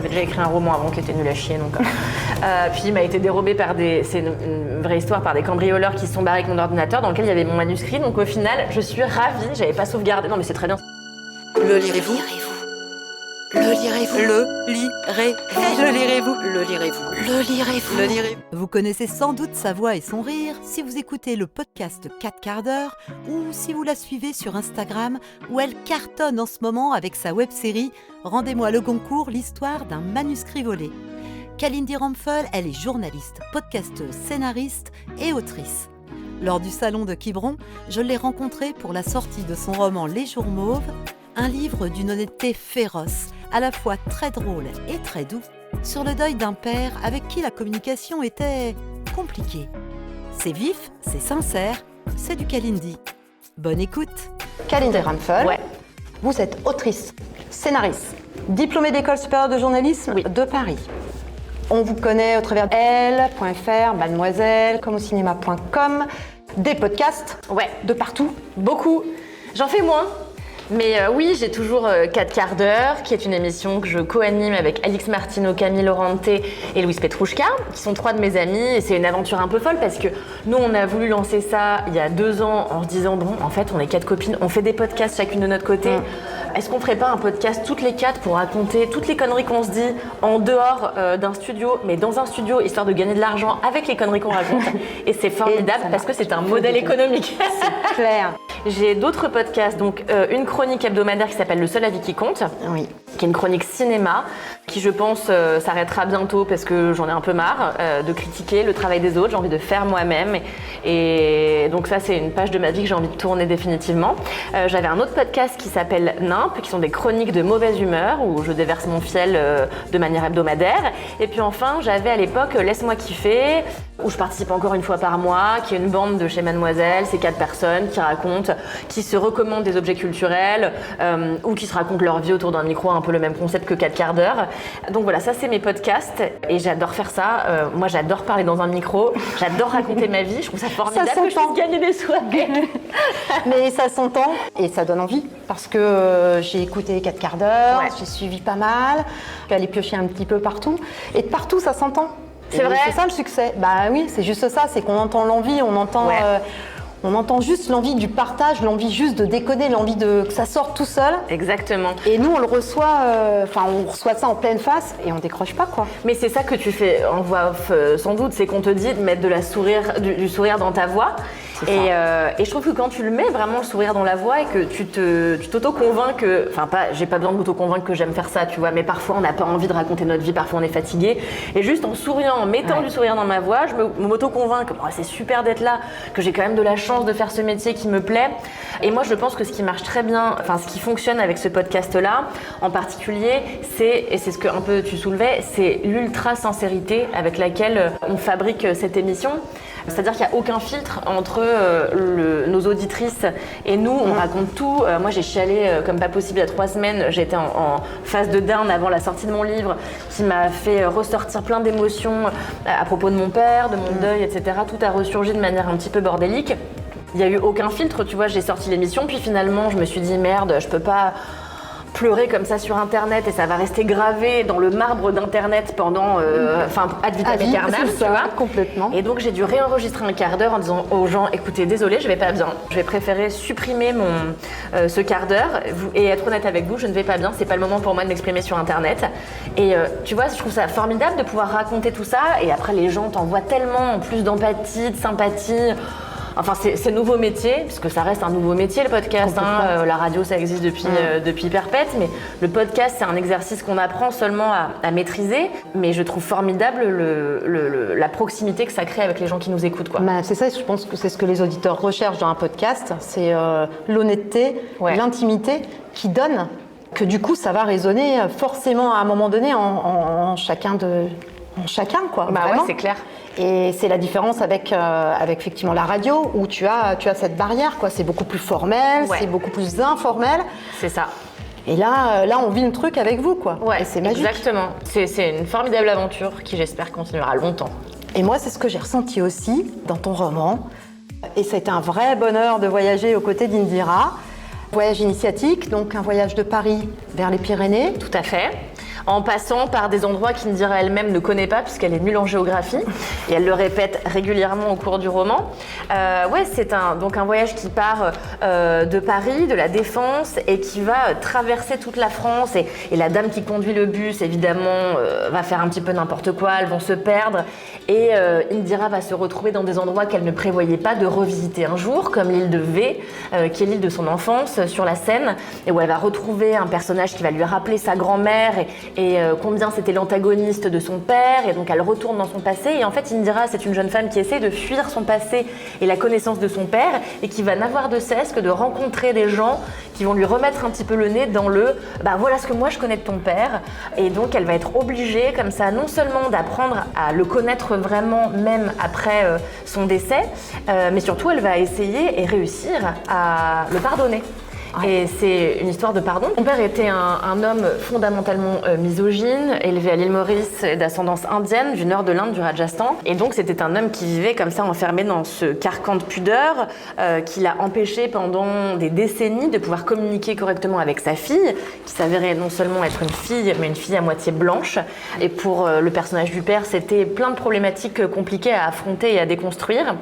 J'avais déjà écrit un roman avant qui était nul à chier, donc. Puis il m'a été dérobé c'est une vraie histoire, par des cambrioleurs qui se sont barrés avec mon ordinateur dans lequel il y avait mon manuscrit. Donc au final, je suis ravie, j'avais pas sauvegardé. Non mais c'est très bien. Le lirez-vous ? Le lirez-vous ? Le lirez-vous ? Le lirez-vous ? Le lirez-vous ? Le lirez-vous ? Le lirez-vous ? Vous connaissez sans doute sa voix et son rire si vous écoutez le podcast 4 quarts d'heure ou si vous la suivez sur Instagram où elle cartonne en ce moment avec sa web-série « Rendez-moi le Goncourt, l'histoire d'un manuscrit volé ». Kalindi Ramphel, elle est journaliste, podcasteuse, scénariste et autrice. Lors du salon de Quiberon, je l'ai rencontrée pour la sortie de son roman Les Jours Mauves, un livre d'une honnêteté féroce, à la fois très drôle et très doux, sur le deuil d'un père avec qui la communication était compliquée. C'est vif, c'est sincère, c'est du Kalindi. Bonne écoute. Kalindi Ramphel, Ouais. Vous êtes autrice, scénariste, diplômée d'école supérieure de journalisme de Paris. On vous connaît au travers Elle.fr, Mademoiselle, comme au cinéma.com, des podcasts de partout. Beaucoup. J'en fais moins. Mais oui, j'ai toujours 4 quarts d'heure, qui est une émission que je co-anime avec Alix Martineau, Camille Laurente et Louise Petrouchka, qui sont 3 de mes amies. Et c'est une aventure un peu folle parce que nous, on a voulu lancer ça il y a 2 ans en se disant, bon, en fait, on est 4 copines, on fait des podcasts chacune de notre côté. Est-ce qu'on ferait pas un podcast toutes les 4 pour raconter toutes les conneries qu'on se dit en dehors d'un studio, mais dans un studio, histoire de gagner de l'argent avec les conneries qu'on raconte. Et c'est formidable parce que c'est un modèle économique. C'est clair. J'ai d'autres podcasts, donc une chronique hebdomadaire qui s'appelle Le seul avis qui compte, Oui. qui est une chronique cinéma, qui je pense s'arrêtera bientôt parce que j'en ai un peu marre de critiquer le travail des autres, j'ai envie de faire moi-même. Et donc ça, c'est une page de ma vie que j'ai envie de tourner définitivement. J'avais un autre podcast qui s'appelle Nimp, qui sont des chroniques de mauvaise humeur, où je déverse mon fiel de manière hebdomadaire. Et puis enfin, j'avais à l'époque Laisse-moi kiffer, où je participe encore une fois par mois, qui est une bande de chez Mademoiselle, c'est 4 personnes qui racontent, qui se recommandent des objets culturels ou qui se racontent leur vie autour d'un micro, un peu le même concept que 4 quarts d'heure. Donc voilà, ça c'est mes podcasts et j'adore faire ça. Moi j'adore parler dans un micro, j'adore raconter ma vie, je trouve ça formidable Ça que je puisse gagner des sous avec. Mais ça s'entend et ça donne envie parce que j'ai écouté 4 quarts d'heure, Ouais. j'ai suivi pas mal, je suis allée piocher un petit peu partout et de partout ça s'entend. C'est Et vrai. C'est ça le succès. Bah oui, c'est juste ça, c'est qu'on entend l'envie, on entend juste l'envie du partage, l'envie juste de déconner, l'envie que ça sorte tout seul. Exactement. Et nous, on le reçoit, on reçoit ça en pleine face et on décroche pas, quoi. Mais c'est ça que tu fais en voix off sans doute, c'est qu'on te dit de mettre du sourire dans ta voix. Et je trouve que quand tu le mets vraiment le sourire dans la voix et que tu t'auto-convaincs que, enfin j'ai pas besoin de m'auto-convaincre que j'aime faire ça, tu vois, mais parfois on n'a pas envie de raconter notre vie, parfois on est fatigué. Et juste en souriant, en mettant du sourire dans ma voix, je m'auto-convainc que c'est super d'être là, que j'ai quand même de la chance de faire ce métier qui me plaît. Et moi je pense que ce qui marche très bien, enfin ce qui fonctionne avec ce podcast-là, en particulier, et c'est ce que un peu tu soulevais, c'est l'ultra sincérité avec laquelle on fabrique cette émission. C'est-à-dire qu'il n'y a aucun filtre entre nos auditrices et nous, on raconte tout. Moi, j'ai chialé comme pas possible il y a 3 semaines. J'étais en phase de down avant la sortie de mon livre qui m'a fait ressortir plein d'émotions à propos de mon père, de mon deuil, etc. Tout a ressurgi de manière un petit peu bordélique. Il n'y a eu aucun filtre, tu vois, j'ai sorti l'émission, puis finalement, je me suis dit, merde, je peux pas pleurer comme ça sur Internet et ça va rester gravé dans le marbre d'Internet pendant, ad vitam aeternam, tu vois. Complètement. Et donc j'ai dû réenregistrer un quart d'heure en disant aux gens, écoutez, désolé, je vais pas bien. Je vais préférer supprimer ce quart d'heure et être honnête avec vous, je ne vais pas bien, c'est pas le moment pour moi de m'exprimer sur Internet. Et tu vois, je trouve ça formidable de pouvoir raconter tout ça et après les gens t'envoient tellement plus d'empathie, de sympathie. Enfin, c'est nouveau métier, parce que ça reste un nouveau métier, le podcast. La radio, ça existe depuis perpète, mais le podcast, c'est un exercice qu'on apprend seulement à maîtriser. Mais je trouve formidable la proximité que ça crée avec les gens qui nous écoutent, quoi. Bah, c'est ça, je pense que c'est ce que les auditeurs recherchent dans un podcast, c'est l'honnêteté, l'intimité qui donne, que du coup, ça va résonner forcément à un moment donné en chacun, quoi. Bah vraiment. ouais, c'est clair. Et c'est la différence avec effectivement la radio où tu as cette barrière, quoi. C'est beaucoup plus formel, c'est beaucoup plus informel. C'est ça. Et là, on vit le truc avec vous, quoi. Ouais, et c'est magique. Exactement. C'est une formidable aventure qui, j'espère, continuera longtemps. Et moi, c'est ce que j'ai ressenti aussi dans ton roman. Et ça a été un vrai bonheur de voyager aux côtés d'Indira. Voyage initiatique, donc un voyage de Paris vers les Pyrénées. Tout à fait. en passant par des endroits qu'Indira elle-même ne connaît pas puisqu'elle est nulle en géographie et elle le répète régulièrement au cours du roman. C'est donc un voyage qui part de Paris, de la Défense et qui va traverser toute la France et la dame qui conduit le bus évidemment va faire un petit peu n'importe quoi, elles vont se perdre et Indira va se retrouver dans des endroits qu'elle ne prévoyait pas de revisiter un jour comme l'île de V qui est l'île de son enfance sur la Seine et où elle va retrouver un personnage qui va lui rappeler sa grand-mère et combien c'était l'antagoniste de son père et donc elle retourne dans son passé et en fait Indira c'est une jeune femme qui essaie de fuir son passé et la connaissance de son père et qui va n'avoir de cesse que de rencontrer des gens qui vont lui remettre un petit peu le nez dans voilà ce que moi je connais de ton père et donc elle va être obligée comme ça non seulement d'apprendre à le connaître vraiment même après son décès mais surtout elle va essayer et réussir à le pardonner. Et c'est une histoire de pardon. Mon père était un homme fondamentalement misogyne, élevé à l'île Maurice d'ascendance indienne, du nord de l'Inde, du Rajasthan. Et donc c'était un homme qui vivait comme ça enfermé dans ce carcan de pudeur qui l'a empêché pendant des décennies de pouvoir communiquer correctement avec sa fille, qui s'avérait non seulement être une fille, mais une fille à moitié blanche. Et pour le personnage du père, c'était plein de problématiques compliquées à affronter et à déconstruire.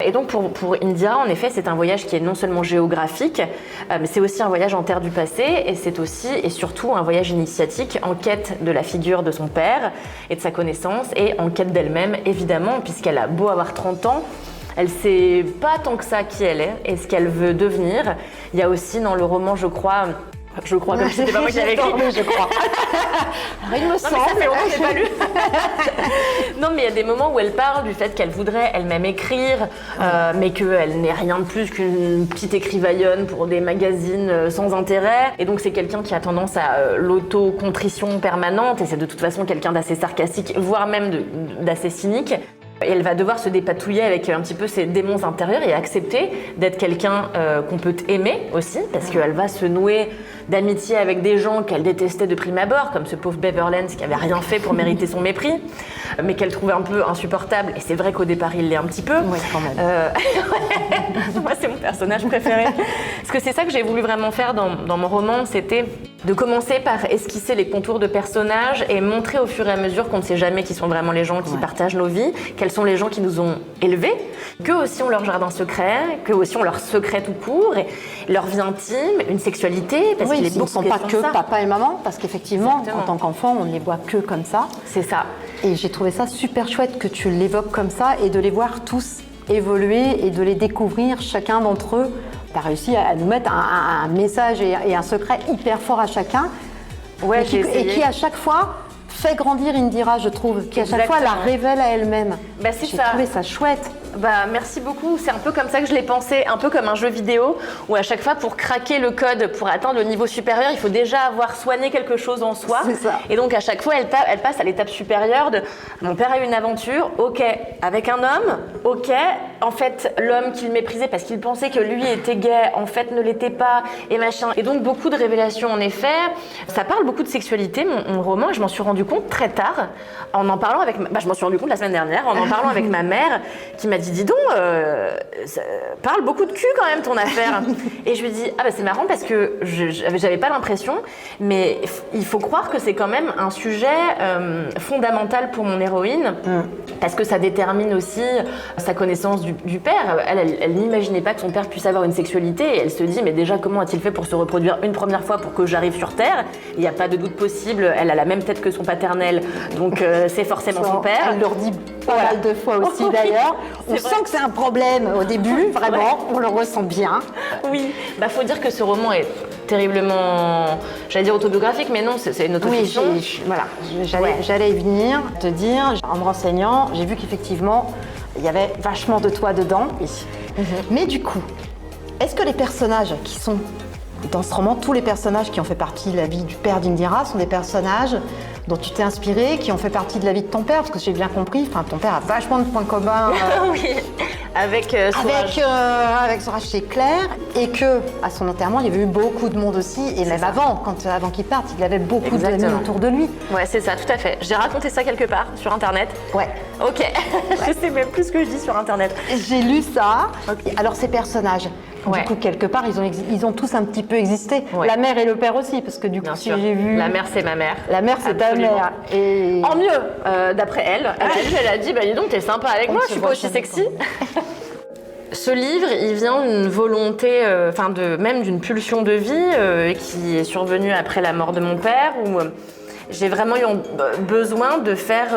Et donc pour Indira, en effet, c'est un voyage qui est non seulement géographique, mais c'est aussi un voyage en terre du passé et c'est aussi et surtout un voyage initiatique en quête de la figure de son père et de sa connaissance et en quête d'elle-même, évidemment, puisqu'elle a beau avoir 30 ans, elle sait pas tant que ça qui elle est et ce qu'elle veut devenir. Il y a aussi dans le roman, je crois comme si c'était pas moi qui l'avais écrit. Je crois. Alors, il me semble. Ça fait longtemps que je l'ai pas lu. Non, mais il y a des moments où elle parle du fait qu'elle voudrait elle-même écrire, mais qu'elle n'est rien de plus qu'une petite écrivaillonne pour des magazines sans intérêt. Et donc, c'est quelqu'un qui a tendance à l'auto-contrition permanente, et c'est de toute façon quelqu'un d'assez sarcastique, voire même d'assez cynique. Et elle va devoir se dépatouiller avec un petit peu ses démons intérieurs et accepter d'être quelqu'un qu'on peut aimer aussi, parce qu'elle va se nouer d'amitié avec des gens qu'elle détestait de prime abord, comme ce pauvre Beverland qui avait rien fait pour mériter son mépris, mais qu'elle trouvait un peu insupportable. Et c'est vrai qu'au départ, il l'est un petit peu. Oui, quand même. Moi, c'est mon personnage préféré. Parce que c'est ça que j'ai voulu vraiment faire dans mon roman, c'était de commencer par esquisser les contours de personnages et montrer au fur et à mesure qu'on ne sait jamais qui sont vraiment les gens qui partagent nos vies, quels sont les gens qui nous ont élevés, qu'eux aussi ont leur jardin secret, qu'eux aussi ont leur secret tout court, et leur vie intime, une sexualité, parce qu'il est beaucoup question de ça. Ils ne sont pas que papa et maman, parce qu'effectivement, en tant qu'enfant, on ne les voit que comme ça. C'est ça. Et j'ai trouvé ça super chouette que tu l'évoques comme ça et de les voir tous évoluer et de les découvrir chacun d'entre eux. Tu as réussi à nous mettre un message et un secret hyper fort à chacun, ouais, et qui à chaque fois fait grandir Indira, je trouve, qui à chaque fois la révèle à elle-même. J'ai trouvé ça chouette. Merci beaucoup. C'est un peu comme ça que je l'ai pensé, un peu comme un jeu vidéo où à chaque fois pour craquer le code, pour atteindre le niveau supérieur, il faut déjà avoir soigné quelque chose en soi. C'est ça. Et donc à chaque fois, elle passe à l'étape supérieure de mon père a eu une aventure, ok, avec un homme, ok, en fait l'homme qu'il méprisait parce qu'il pensait que lui était gay, en fait ne l'était pas et machin. Et donc beaucoup de révélations en effet. Ça parle beaucoup de sexualité, mon roman, et je m'en suis rendu compte très tard en parlant avec je m'en suis rendu compte la semaine dernière en parlant avec ma mère qui m'a dit dis donc, ça parle beaucoup de cul quand même ton affaire. Et je lui dis c'est marrant parce que j'avais pas l'impression, mais il faut croire que c'est quand même un sujet fondamental pour mon héroïne parce que ça détermine aussi sa connaissance du père. Elle n'imaginait pas que son père puisse avoir une sexualité et elle se dit mais déjà comment a-t-il fait pour se reproduire une première fois pour que j'arrive sur Terre? Il n'y a pas de doute possible, elle a la même tête que son paternel, donc c'est forcément son père. Elle leur dit pas mal de fois aussi d'ailleurs. On sent que c'est un problème au début, vraiment, on le ressent bien. Oui, faut dire que ce roman est terriblement, j'allais dire autobiographique, mais non, c'est une autofiction. Oui, voilà, j'allais y venir, te dire, en me renseignant, j'ai vu qu'effectivement, il y avait vachement de toi dedans. Mais du coup, est-ce que les personnages qui sont dans ce roman, tous les personnages qui ont fait partie de la vie du père d'Indira sont des personnages dont tu t'es inspiré, qui ont fait partie de la vie de ton père, parce que j'ai bien compris, ton père a vachement de points communs oui, avec Sourage, c'est clair, et que à son enterrement, il y avait eu beaucoup de monde aussi, et même avant qu'il parte, il avait beaucoup d'amis autour de lui. Ouais, c'est ça, tout à fait. J'ai raconté ça quelque part sur Internet. Ouais. Ok, je sais même plus ce que je dis sur Internet. J'ai lu ça. Okay. Alors ces personnages, Ouais. Du coup, quelque part, ils ont tous un petit peu existé. Ouais. La mère et le père aussi, parce que du coup, Bien si sûr. j'ai vu... La mère, c'est ma mère. La mère, c'est ta Absolument. mère. Et... En mieux, d'après elle. Elle a dit, bah dis donc, t'es sympa avec moi, je suis pas aussi sexy. Ce livre, il vient d'une volonté, même d'une pulsion de vie qui est survenue après la mort de mon père, où j'ai vraiment eu besoin de faire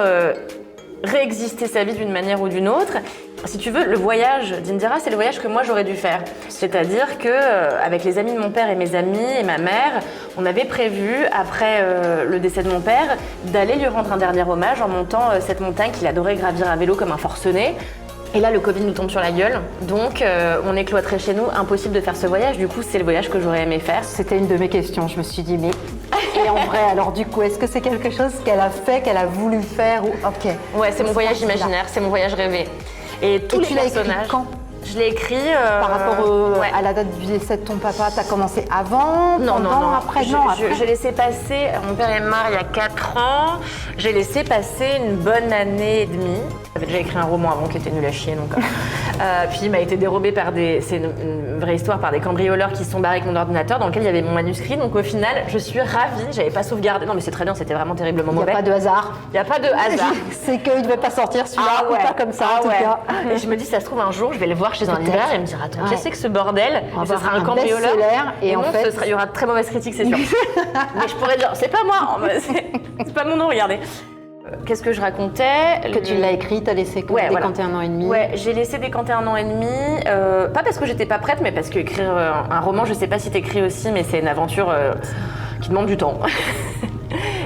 réexister sa vie d'une manière ou d'une autre. Si tu veux, le voyage d'Indira, c'est le voyage que moi j'aurais dû faire. C'est-à-dire que avec les amis de mon père et mes amis et ma mère, on avait prévu, après le décès de mon père, d'aller lui rendre un dernier hommage en montant cette montagne qu'il adorait gravir à vélo comme un forcené. Et là, le Covid nous tombe sur la gueule, donc on est cloîtrés chez nous, impossible de faire ce voyage. Du coup, c'est le voyage que j'aurais aimé faire. C'était une de mes questions, je me suis dit, mais... Et en vrai, alors du coup, est-ce que c'est quelque chose qu'elle a fait, qu'elle a voulu faire ou... Ok. Ouais, c'est mon voyage imaginaire, c'est mon voyage rêvé. Et tous les tu l'as personnages... écrit quand ? Je l'ai écrit... Par rapport ouais. à la date du décès de ton papa, t'as commencé avant, Non, après, après. après. J'ai laissé passer, mon père est mort il y a 4 ans, j'ai laissé passer une bonne année et demie. J'avais déjà écrit un roman avant qui était nul à chier, donc. Puis il m'a été dérobé par c'est une vraie histoire, par des cambrioleurs qui se sont barrés avec mon ordinateur dans lequel il y avait mon manuscrit. Donc au final, je suis ravie, j'avais pas sauvegardé. Non mais c'est très bien, c'était vraiment terriblement mauvais. Il n'y a pas de hasard. Il n'y a pas de hasard. C'est qu'il ne devait pas sortir celui-là, ou pas comme ça en tout cas. Et je me dis, ça se trouve un jour, je vais le voir chez un Peut-être. libraire et me dire, attends, Ouais. qu'est-ce que c'est que ce bordel? On va Et ce voir sera un un cambrioleur. best-seller, et en non, fait- il y aura de très mauvaises critiques, c'est sûr. Mais je pourrais dire, c'est pas moi, c'est pas mon nom, regardez. Qu'est-ce que je racontais? Que tu l'as écrit, t'as laissé décanter 1 an et demi. Ouais, j'ai laissé décanter 1 an et demi, pas parce que j'étais pas prête, mais parce que écrire un roman, je sais pas si t'écris aussi, mais c'est une aventure qui demande du temps.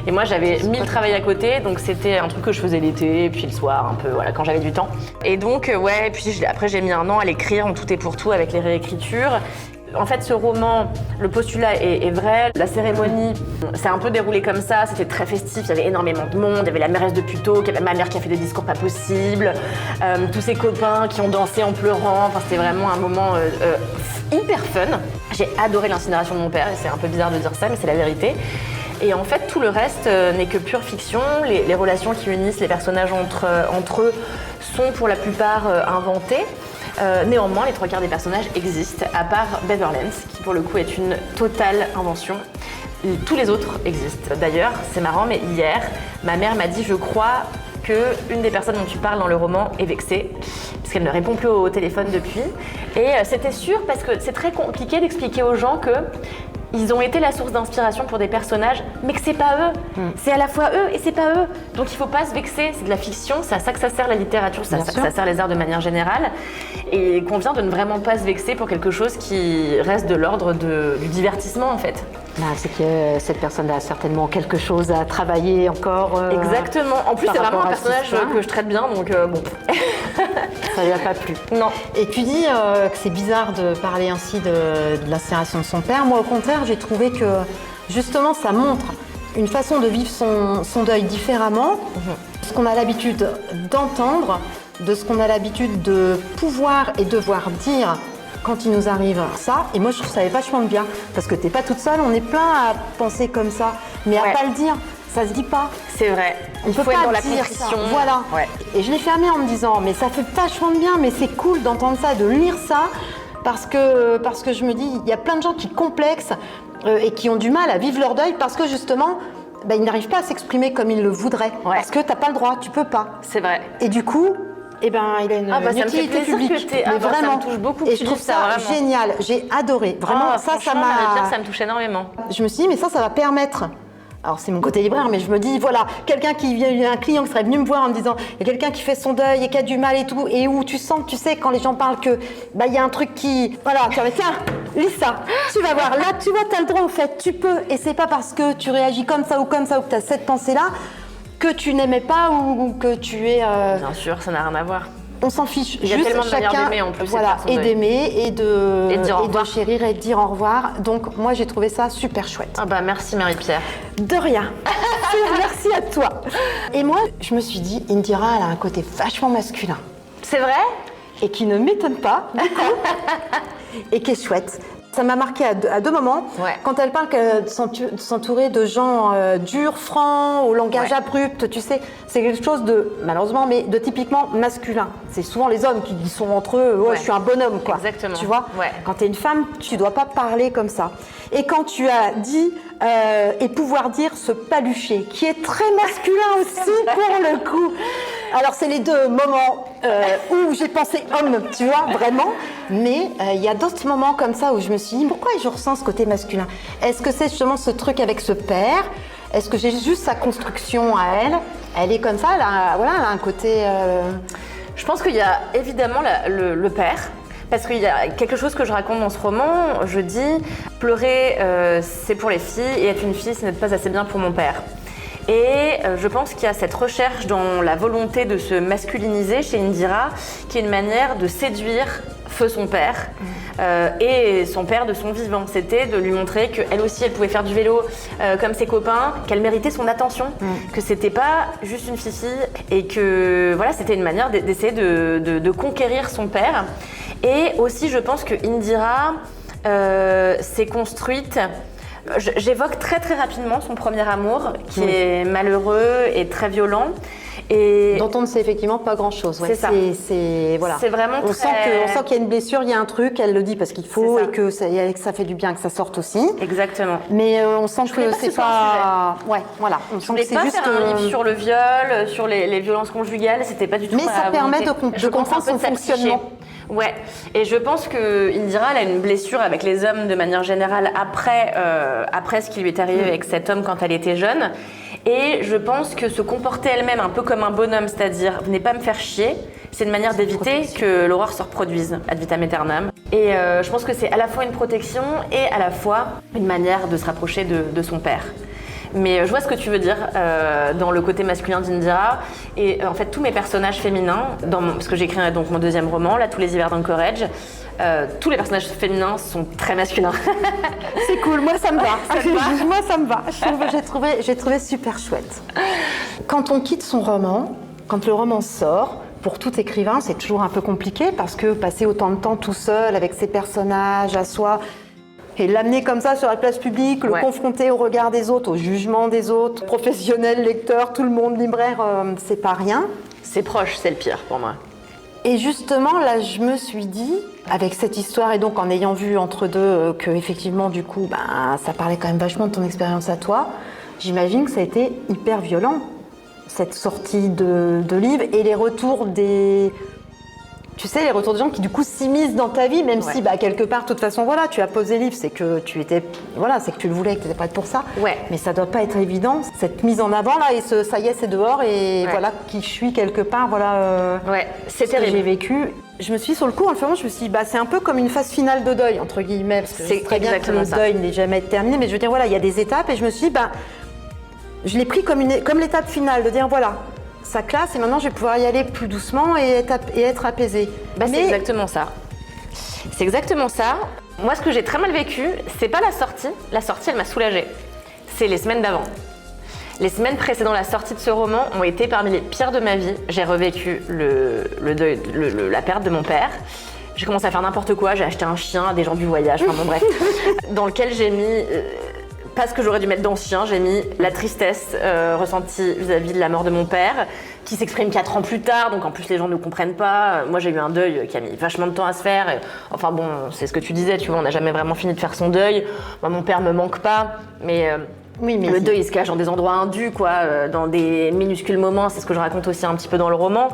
Et moi, j'avais 1000 travail à côté, donc c'était un truc que je faisais l'été, et puis le soir, un peu, voilà, quand j'avais du temps. Et donc, ouais, et puis après, j'ai mis 1 an à l'écrire en tout et pour tout avec les réécritures. En fait, ce roman, le postulat est vrai. La cérémonie s'est un peu déroulée comme ça. C'était très festif. Il y avait énormément de monde. Il y avait la mairesse de Puteaux, ma mère qui a fait des discours pas possibles, tous ses copains qui ont dansé en pleurant. Enfin, c'était vraiment un moment hyper fun. J'ai adoré l'incinération de mon père. Et c'est un peu bizarre de dire ça, mais c'est la vérité. Et en fait, tout le reste n'est que pure fiction. Les relations qui unissent les personnages entre eux sont pour la plupart inventées. Néanmoins, les 3/4 des personnages existent, à part Beverlands, qui pour le coup est une totale invention. Tous les autres existent. D'ailleurs, c'est marrant, mais hier, ma mère m'a dit, je crois qu'une des personnes dont tu parles dans le roman est vexée, parce qu'elle ne répond plus au téléphone depuis. Et c'était sûr, parce que c'est très compliqué d'expliquer aux gens que ils ont été la source d'inspiration pour des personnages, mais que c'est pas eux. C'est à la fois eux et c'est pas eux. Donc il faut pas se vexer, c'est de la fiction, c'est à ça que ça sert la littérature, ça sert les arts de manière générale. Et il convient de ne vraiment pas se vexer pour quelque chose qui reste de l'ordre du divertissement en fait. C'est que cette personne a certainement quelque chose à travailler encore. Exactement. En plus, par c'est vraiment un rapport à personnage ça. que je traite bien, donc bon. Ça lui a pas plu. Non. Et tu dis que c'est bizarre de parler ainsi de l'incinération de son père. Moi, au contraire, j'ai trouvé que justement, ça montre une façon de vivre son deuil différemment, ce qu'on a l'habitude d'entendre, de ce qu'on a l'habitude de pouvoir et devoir dire quand il nous arrive ça. Et moi, je trouve ça vachement bien, parce que t'es pas toute seule, on est plein à penser comme ça, mais à pas le dire, ça se dit pas. C'est vrai. On peut faut être pas dans la dire contrition. ça. Voilà. Ouais. Et je l'ai fermé en me disant, mais ça fait vachement de bien, mais c'est cool d'entendre ça, de lire ça, parce que je me dis, il y a plein de gens qui complexent et qui ont du mal à vivre leur deuil parce que justement, ils n'arrivent pas à s'exprimer comme ils le voudraient. Ouais. Parce que t'as pas le droit, tu peux pas. C'est vrai. Et du coup, il a une ça me fait utilité plaisir publique. que t'aies- Mais ça vraiment. me touche beaucoup que Et tu je trouve dises ça, ça vraiment. génial. J'ai adoré. Vraiment, ça franchement, m'a. Marie-Pierre, ça me touche énormément. Je me suis dit, mais ça va permettre. Alors, c'est mon côté libraire, mais je me dis, voilà, quelqu'un qui vient, il y a un client qui serait venu me voir en me disant, il y a quelqu'un qui fait son deuil et qui a du mal et tout, et où tu sens, tu sais, quand les gens parlent que, il y a un truc qui. Voilà, tu vas tiens, lis ça, tu vas voir. Là, tu vois, tu as le droit, en fait, tu peux. Et c'est pas parce que tu réagis comme ça ou que tu as cette pensée-là que tu n'aimais pas ou que tu es. Bien sûr, ça n'a rien à voir. On s'en fiche. Il y a juste tellement de manières chacun, d'aimer, en plus, voilà, c'est de faire son et deuil. d'aimer et Et de dire au revoir. chérir et de dire au revoir. Donc moi j'ai trouvé ça super chouette. Ah bah merci Marie-Pierre. De rien. Merci à toi. Et moi je me suis dit, Indira elle a un côté vachement masculin C'est vrai? et qui ne m'étonne pas du coup et qui est chouette. Ça m'a marqué à deux moments. Ouais. Quand elle parle de s'entourer de gens durs, francs, au langage abrupt, tu sais, c'est quelque chose de, malheureusement, mais de typiquement masculin. C'est souvent les hommes qui sont entre eux, je suis un bonhomme, quoi. Exactement. Tu vois, Ouais. quand tu es une femme, tu dois pas parler comme ça. Et quand tu as dit et pouvoir dire se palucher, qui est très masculin aussi pour le coup. Alors c'est les deux moments où j'ai pensé homme, tu vois, vraiment. Mais il y a d'autres moments comme ça où je me suis dit pourquoi je ressens ce côté masculin. Est-ce que c'est justement ce truc avec ce père? Est-ce que j'ai juste sa construction à elle? Elle est comme ça, elle a un côté. Je pense qu'il y a évidemment le père. Parce qu'il y a quelque chose que je raconte dans ce roman, je dis pleurer c'est pour les filles et être une fille ce n'est pas assez bien pour mon père. Et je pense qu'il y a cette recherche dans la volonté de se masculiniser chez Indira qui est une manière de séduire feu son père et son père de son vivant. C'était de lui montrer qu'elle aussi elle pouvait faire du vélo comme ses copains, qu'elle méritait son attention, que c'était pas juste une fifi et que voilà, c'était une manière d'essayer de conquérir son père. Et aussi je pense que Indira s'est construite. J'évoque très très rapidement son premier amour qui est malheureux et très violent. Et dont on ne sait effectivement pas grand-chose. C'est ça. Voilà. C'est vraiment on sent qu'il y a une blessure, il y a un truc, elle le dit parce qu'il faut et que ça fait du bien que ça sorte aussi. Exactement. Mais on sent que c'est pas... Ouais, voilà. On sent que c'est juste... faire un livre sur le viol, sur les violences conjugales, c'était pas du tout. Mais ça permet de comprendre son fonctionnement. Ouais, et je pense que Indira, elle a une blessure avec les hommes de manière générale après ce qui lui est arrivé avec cet homme quand elle était jeune. Et je pense que se comporter elle-même un peu comme un bonhomme, c'est-à-dire venez pas me faire chier, c'est une manière d'éviter que l'horreur se reproduise ad vitam aeternam. Et je pense que c'est à la fois une protection et à la fois une manière de se rapprocher de son père. Mais je vois ce que tu veux dire dans le côté masculin d'Indira. Et en fait, tous mes personnages féminins, parce que j'écris donc mon deuxième roman, là, Tous les hivers d'Anchorage, tous les personnages féminins sont très masculins. C'est cool, moi ça me va. Moi ça me va. J'ai trouvé super chouette. Quand on quitte son roman, quand le roman sort, pour tout écrivain, c'est toujours un peu compliqué parce que passer autant de temps tout seul avec ses personnages à soi, et l'amener comme ça sur la place publique, le confronter au regard des autres, au jugement des autres, professionnels, lecteurs, tout le monde, libraire, c'est pas rien. C'est proche, c'est le pire pour moi. Et justement, là, je me suis dit, avec cette histoire, et donc en ayant vu entre deux que effectivement, du coup, ça parlait quand même vachement de ton expérience à toi, j'imagine que ça a été hyper violent, cette sortie de livre et les retours des... Tu sais, les retours de gens qui du coup s'immiscent dans ta vie, même si quelque part, de toute façon, voilà, tu as posé le livre, c'est que tu étais, voilà, c'est que tu le voulais, que tu n'étais prête pour ça. Ouais. Mais ça doit pas être évident, cette mise en avant là, et ça y est, c'est dehors, et voilà qui je suis quelque part, voilà. C'est ce terrible. que j'ai vécu. Je me suis dit, sur le coup, en le faisant, je me suis dit, c'est un peu comme une phase finale de deuil, entre guillemets, parce que c'est très bien que le deuil n'est jamais terminé, mais je veux dire, voilà, il y a des étapes, et je me suis dit, je l'ai pris comme l'étape finale, de dire, voilà. Ça classe et maintenant je vais pouvoir y aller plus doucement et être apaisée. C'est exactement ça. C'est exactement ça. Moi, ce que j'ai très mal vécu, c'est pas la sortie. La sortie, elle m'a soulagée. C'est les semaines d'avant. Les semaines précédant la sortie de ce roman ont été parmi les pires de ma vie. J'ai revécu le deuil, la perte de mon père. J'ai commencé à faire n'importe quoi. J'ai acheté un chien à des gens du voyage. Enfin bon, bref. Dans lequel j'ai mis... pas ce que j'aurais dû mettre dans ce chien, j'ai mis la tristesse ressentie vis-à-vis de la mort de mon père, qui s'exprime 4 ans plus tard, donc en plus les gens ne comprennent pas. Moi j'ai eu un deuil qui a mis vachement de temps à se faire. Enfin bon, c'est ce que tu disais, tu vois, on n'a jamais vraiment fini de faire son deuil. Moi, mon père me manque pas, mais le deuil il se cache dans des endroits indus, quoi, dans des minuscules moments, c'est ce que je raconte aussi un petit peu dans le roman.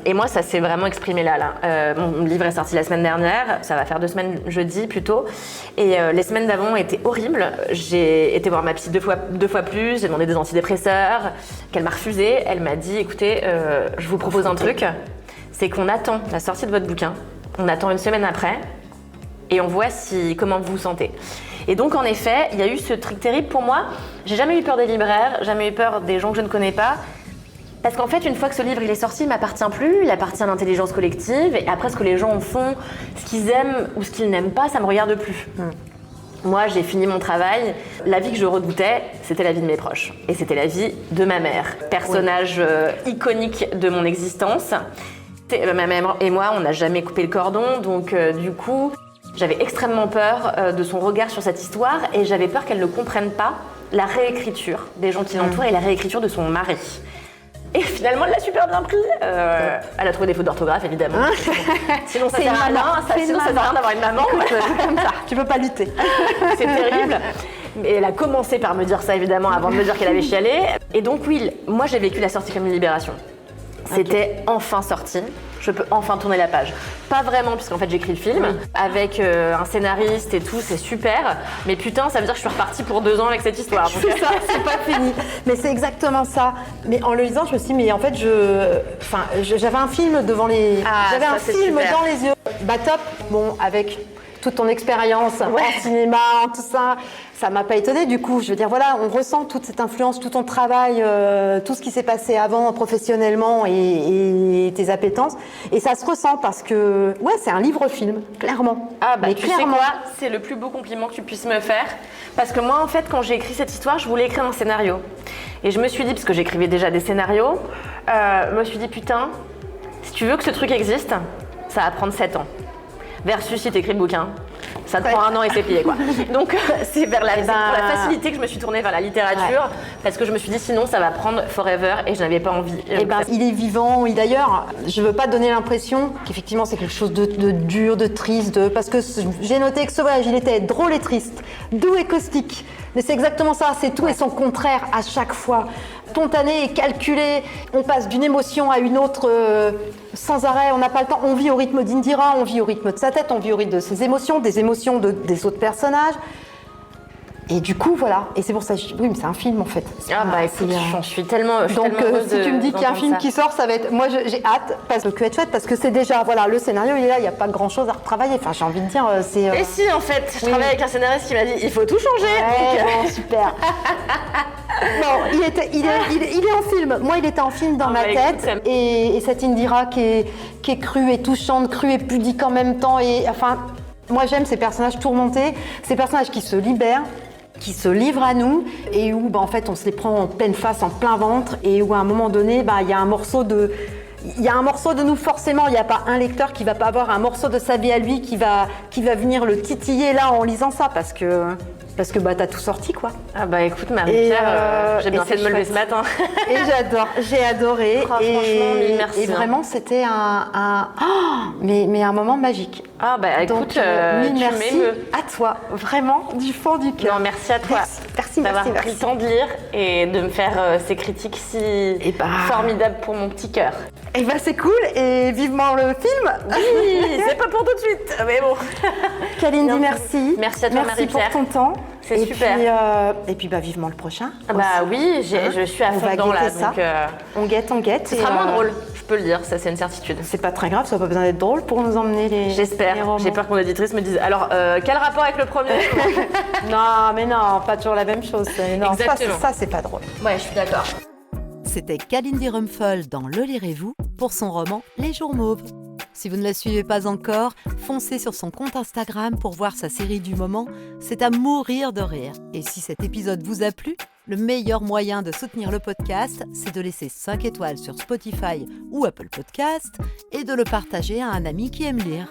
Et moi ça s'est vraiment exprimé là. Mon livre est sorti la semaine dernière, ça va faire 2 semaines jeudi plutôt. Et les semaines d'avant étaient horribles. J'ai été voir ma psy 2 fois plus, j'ai demandé des antidépresseurs, qu'elle m'a refusé. Elle m'a dit, écoutez, je vous propose un truc, c'est qu'on attend la sortie de votre bouquin, on attend 1 semaine après, et on voit comment vous vous sentez. Et donc en effet, il y a eu ce truc terrible pour moi. J'ai jamais eu peur des libraires, jamais eu peur des gens que je ne connais pas. Parce qu'en fait, une fois que ce livre il est sorti, il m'appartient plus, il appartient à l'intelligence collective. Et après, ce que les gens en font, ce qu'ils aiment ou ce qu'ils n'aiment pas, ça me regarde plus. Moi, j'ai fini mon travail. La vie que je redoutais, c'était la vie de mes proches. Et c'était la vie de ma mère, personnage iconique de mon existence. Ma mère et moi, on n'a jamais coupé le cordon, donc du coup... J'avais extrêmement peur de son regard sur cette histoire et j'avais peur qu'elle ne comprenne pas la réécriture des gens qui l'entourent et la réécriture de son mari. Et finalement, elle l'a super bien pris. Elle a trouvé des fautes d'orthographe, évidemment. Sinon, ça sert à rien. Sinon, ça sert à rien d'avoir une maman. C'est comme ça, tu peux pas lutter. C'est terrible. Mais elle a commencé par me dire ça, évidemment, avant de me dire qu'elle avait chialé. Et donc, oui, moi, j'ai vécu la sortie comme une libération. C'était enfin sorti. Je peux enfin tourner la page. Pas vraiment, puisqu'en fait j'écris le film avec un scénariste et tout, c'est super. Mais putain, ça veut dire que je suis repartie pour 2 ans avec cette histoire. Donc... C'est ça, c'est pas fini. Mais c'est exactement ça. Mais en le lisant, je me suis dit, mais en fait, j'avais un film devant les... j'avais un film dans les yeux. Bah top, bon, avec toute ton expérience en cinéma, en tout ça, ça m'a pas étonnée du coup. Je veux dire, voilà, on ressent toute cette influence, tout ton travail, tout ce qui s'est passé avant professionnellement et tes appétences. Et ça se ressent parce que, ouais, c'est un livre-film, clairement. Ah bah mais tu sais quoi, c'est le plus beau compliment que tu puisses me faire. Parce que moi, en fait, quand j'ai écrit cette histoire, je voulais écrire un scénario. Et je me suis dit, parce que j'écrivais déjà des scénarios, je me suis dit, putain, si tu veux que ce truc existe, ça va prendre 7 ans. Versus si t'écris le bouquin, ça te prend 1 an et c'est plié quoi. Donc c'est pour la facilité que je me suis tournée vers la littérature parce que je me suis dit sinon ça va prendre forever et je n'avais pas envie. Il est vivant, et d'ailleurs je veux pas donner l'impression qu'effectivement c'est quelque chose de dur, de triste, parce que j'ai noté que ce voyage il était drôle et triste, doux et caustique. Mais c'est exactement ça, c'est tout et son contraire à chaque fois. Spontané et calculé, on passe d'une émotion à une autre sans arrêt, on n'a pas le temps, on vit au rythme d'Indira, on vit au rythme de sa tête, on vit au rythme de ses émotions, des émotions des autres personnages. Et du coup, voilà. Et c'est pour ça que je dis, oui, mais c'est un film en fait. Ah bah écoute, je suis tellement donc si tu me dis qu'il y a un film qui sort, ça va être... Moi, j'ai hâte, parce que être chouette, parce que c'est déjà, voilà, le scénario, il est là, il n'y a pas grand-chose à retravailler. Enfin, j'ai envie de dire, c'est... Et si, en fait, je travaille avec un scénariste qui m'a dit, il faut tout changer. Ouais, bon, super. Non, il est en film. Moi, il était en film dans ma tête. Écoute, et cette Indira qui est crue et touchante, crue et pudique en même temps. Et enfin, moi, j'aime ces personnages tourmentés, ces personnages qui se libèrent, qui se livrent à nous et où en fait on se les prend en pleine face, en plein ventre, et où à un moment donné il y a un morceau de nous forcément. Il n'y a pas un lecteur qui va pas avoir un morceau de sa vie à lui qui va venir le titiller là en lisant ça parce que t'as tout sorti quoi. Ah bah écoute Marie-Pierre, j'ai bien fait de me lever ce matin. Et j'ai adoré. Oh, franchement, mille merci. Et vraiment c'était mais un moment magique. Ah bah écoute, donc, mille merci à toi, vraiment du fond du cœur. Non, merci à toi. Merci d'avoir pris le temps de lire et de me faire ces critiques si formidables pour mon petit cœur. Et bah c'est cool et vivement le film. Oui, c'est pas pour tout de suite, mais bon. Kalindi, merci. Merci à toi Marie-Pierre. Merci pour ton temps. C'est super. Et puis vivement le prochain. Bah oui, je suis à fond dedans là. Ça. Donc, on guette. Ce sera moins drôle, je peux le dire, ça c'est une certitude. C'est pas très grave, ça n'a pas besoin d'être drôle pour nous emmener les. J'espère. J'ai peur que mon auditrice me dise alors quel rapport avec le premier? Non, mais non, pas toujours la même chose. Non, ça c'est pas drôle. Ouais, je suis d'accord. C'était Kalindi Rumpel dans Le lirez-vous pour son roman Les Jours Mauves. Si vous ne la suivez pas encore, foncez sur son compte Instagram pour voir sa série du moment. C'est à mourir de rire. Et si cet épisode vous a plu, le meilleur moyen de soutenir le podcast, c'est de laisser 5 étoiles sur Spotify ou Apple Podcast et de le partager à un ami qui aime lire.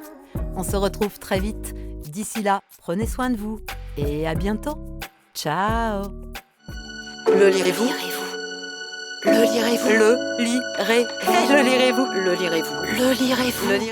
On se retrouve très vite. D'ici là, prenez soin de vous et à bientôt. Ciao. Le lirez-vous? Le lirez-vous? Le lirez-vous? Le lirez-vous? Le lirez-vous? Le lirez-vous?